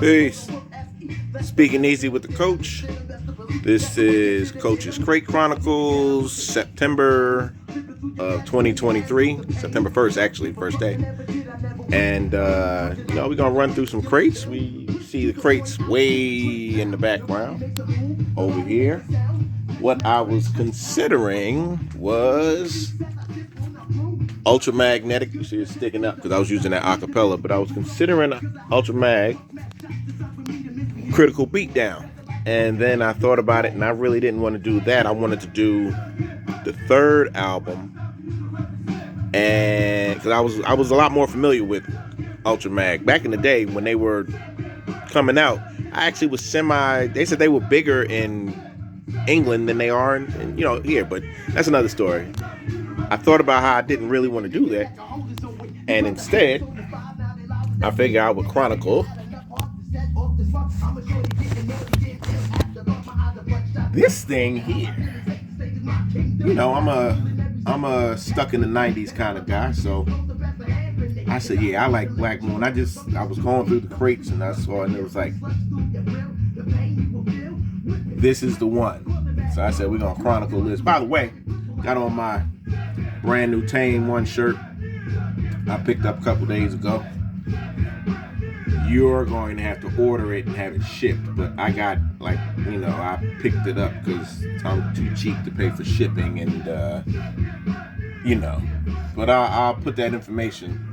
Peace. Speaking easy with the coach. This is Coach's Crate Chronicles, September of 2023. September 1st, actually, first day. And, we're going to run through some crates. We see the crates way in the background over here. What I was considering was ultramagnetic. You see it sticking up because I was using that acapella, but I was considering ultramag critical beatdown. And then I thought about it, and I really didn't want to do that. I wanted to do the third album, and because I was a lot more familiar with ultramag back in the day when they were coming out. I actually was they said they were bigger in England than they are in here, but that's another story. I thought about how I didn't really want to do that, and instead I figured I would chronicle this thing here. I'm a stuck in the 90s kind of guy, so I said, yeah, I like Black Moon. I was going through the crates and I saw it, and it was like, this is the one. So I said, we're gonna chronicle this. By the way, got on my brand new Tame One shirt I picked up a couple days ago. You're going to have to order it and have it shipped, but I got I picked it up because I'm too cheap to pay for shipping, and but I'll put that information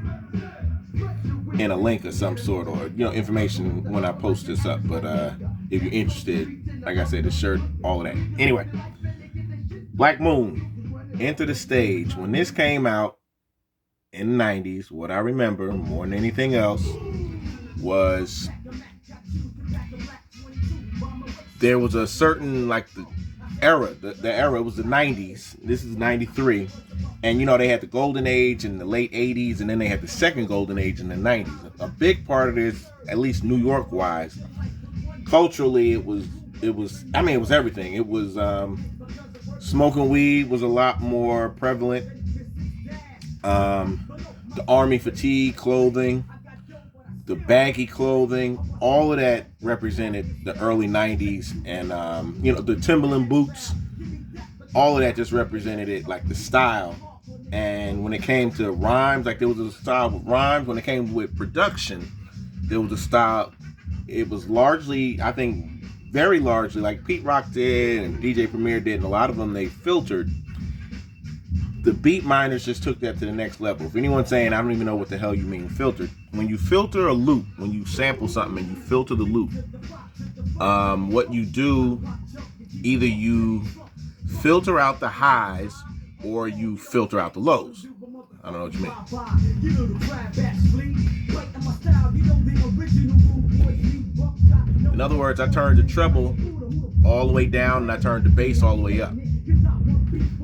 in a link of some sort, or information when I post this up. But if you're interested, like I said, the shirt, all of that. Anyway, Black Moon, Enter the Stage. When this came out in the 90s, what I remember more than anything else was there was a certain, the era. The era was the 90s. This is 93. And, they had the golden age in the late 80s, and then they had the second golden age in the 90s. A big part of this, at least New York-wise, culturally, it was everything. It was, smoking weed was a lot more prevalent. The army fatigue clothing, the baggy clothing, all of that represented the early 90s. And, the Timberland boots, all of that just represented it, like the style. And when it came to rhymes, there was a style with rhymes. When it came with production, there was a style. It was largely, I think, very largely, like Pete Rock did and DJ Premier did, and a lot of them, they filtered. The beat miners just took that to the next level. If anyone's saying, I don't even know what the hell you mean filtered, when you filter a loop, when you sample something and you filter the loop, what you do, either you filter out the highs or you filter out the lows. I don't know what you mean. In other words, I turned the treble all the way down and I turned the bass all the way up.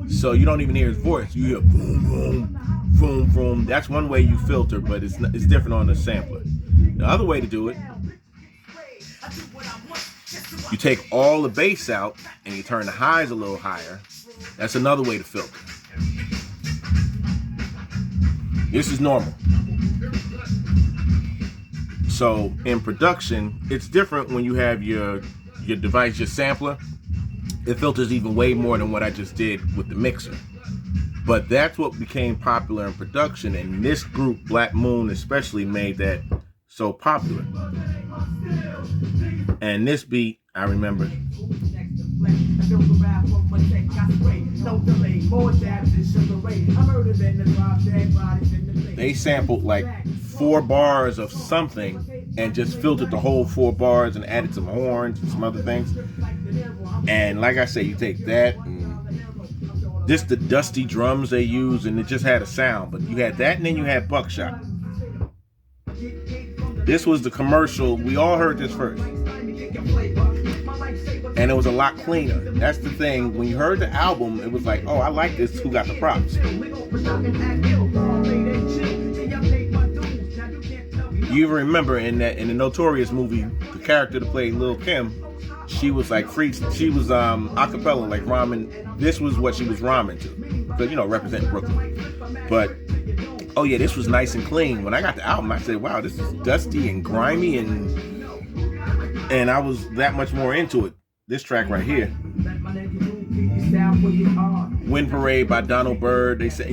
So you don't even hear his voice. You hear boom, boom, boom, boom. That's one way you filter, but it's different on the sampler. The other way to do it, you take all the bass out and you turn the highs a little higher. That's another way to filter. This is normal. So in production, it's different when you have your device, your sampler. It filters even way more than what I just did with the mixer. But that's what became popular in production, and this group, Black Moon especially, made that so popular. And this beat, I remember. They sampled 4 bars of something and just filtered the whole 4 bars and added some horns and some other things. And like I say, you take that and just the dusty drums they use, and it just had a sound. But you had that, and then you had Buckshot. This was the commercial. We all heard this first. And it was a lot cleaner. That's the thing. When you heard the album, it was like, oh, I like this. Who got the props? You even remember in the Notorious movie, the character that played Lil' Kim, she was she was acapella, rhyming. This was what she was rhyming to, because representing Brooklyn. But oh yeah, this was nice and clean. When I got the album, I said, wow, this is dusty and grimy, and I was that much more into it. This track right here, Wind Parade by Donald Byrd. They say,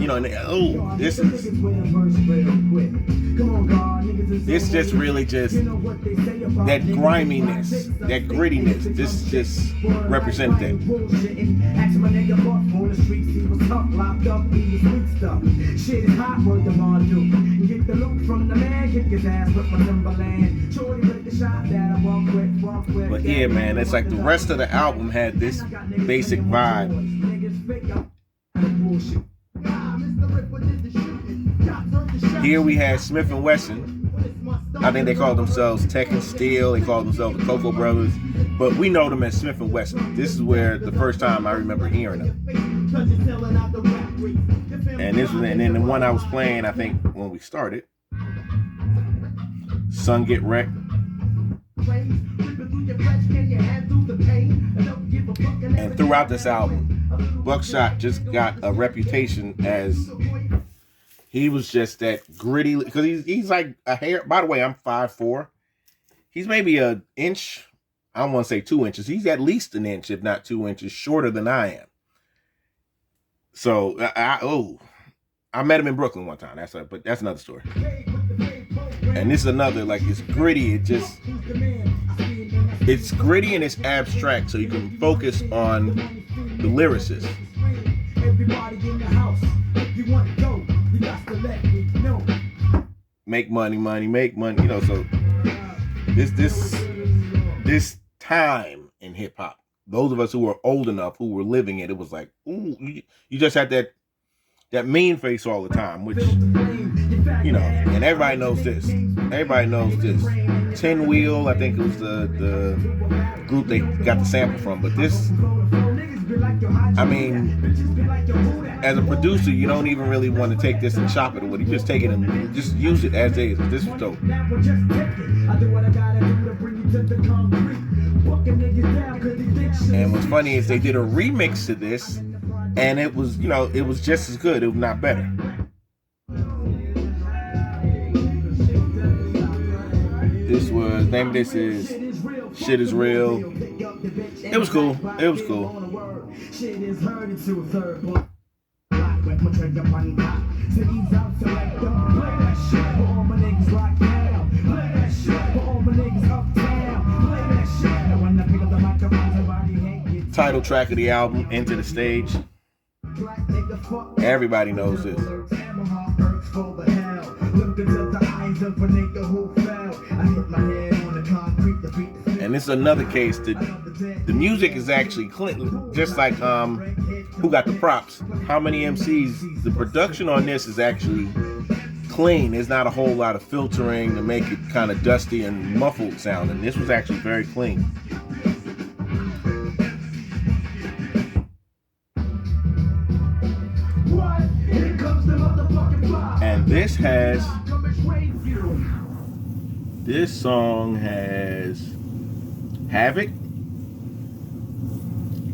this just really just that griminess, that grittiness. This just represented that. But yeah, man, it's like the rest of the album had this basic vibe. Here we had Smith and Wesson. I think they called themselves Tech and Steel. They called themselves the Cocoa Brothers, but we know them as Smith and Wesson. This is where the first time I remember hearing them. And then the one I was playing, I think when we started, Sun Get Wrecked. And throughout this album, Buckshot just got a reputation as he was just that gritty, because he's like a hair. By the way, I'm 5'4". He's maybe an inch. I don't want to say 2 inches. He's at least an inch, if not 2 inches, shorter than I am. So I met him in Brooklyn one time. But that's another story. And this is another, like, it's gritty. It's gritty and it's abstract, so you can focus on the lyricist. Make money, make money. So this time in hip hop, those of us who were old enough, who were living it, it was like, ooh, you just had that mean face all the time, which, and everybody knows this. Everybody knows this. Tin Wheel, I think it was the group they got the sample from. But this, I mean, as a producer, you don't even really want to take this and chop it, or you just take it and just use it as is. This was dope. And what's funny is they did a remix to this, and it was, it was just as good, if not better. Name of this is Shit Is Real. It was cool. It was cool. Title track of the album, Enter the Stage. Everybody knows this. And this is another case that the music is actually clean, just like Who Got the Props? How Many MCs? The production on this is actually clean. There's not a whole lot of filtering to make it kind of dusty and muffled sounding. This was actually very clean. And this song has Havoc.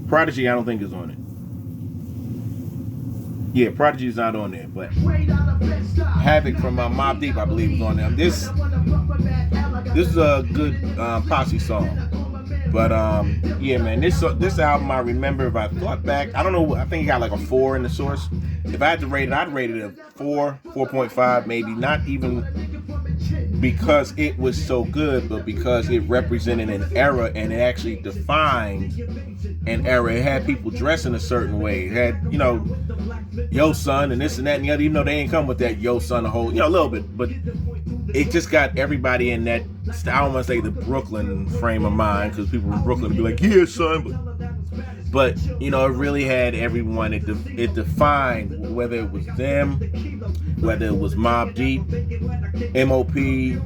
Prodigy, I don't think is on it. Yeah, Prodigy's not on there, but Havoc from Mobb Deep, I believe, is on there. This is a good posse song. But yeah, man, this album, I remember, if I thought back, I don't know, I think it got like a 4 in the source. If I had to rate it, I'd rate it a 4, 4.5, maybe. Not even because it was so good, but because it represented an era and it actually defined an era. It had people dressing a certain way. It had, yo son and this and that and the other, even though they ain't come with that yo son a whole, a little bit, but it just got everybody in that, I don't want to say the Brooklyn frame of mind, because people from Brooklyn would be like, yeah son, but it really had everyone. It defined whether it was them, whether it was Mobb Deep, M.O.P.,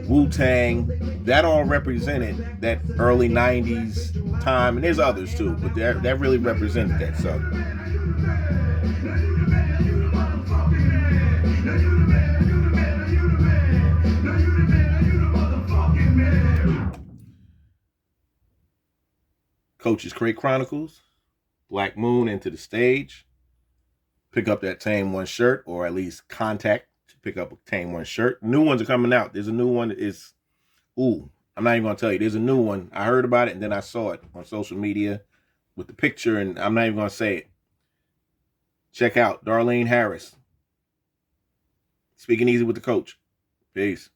Wu-Tang. That all represented that early 90s time, and there's others too, but that really represented that. So Koach's Chronicles, Black Moon, Enter the Stage. Pick up that Tame One shirt, or at least contact pick up a Tame One shirt. New ones are coming out. There's a new one that is, ooh, I'm not even going to tell you. There's a new one. I heard about it, and then I saw it on social media with the picture, and I'm not even going to say it. Check out Darlene Harris. Speaking Easy with the Coach. Peace.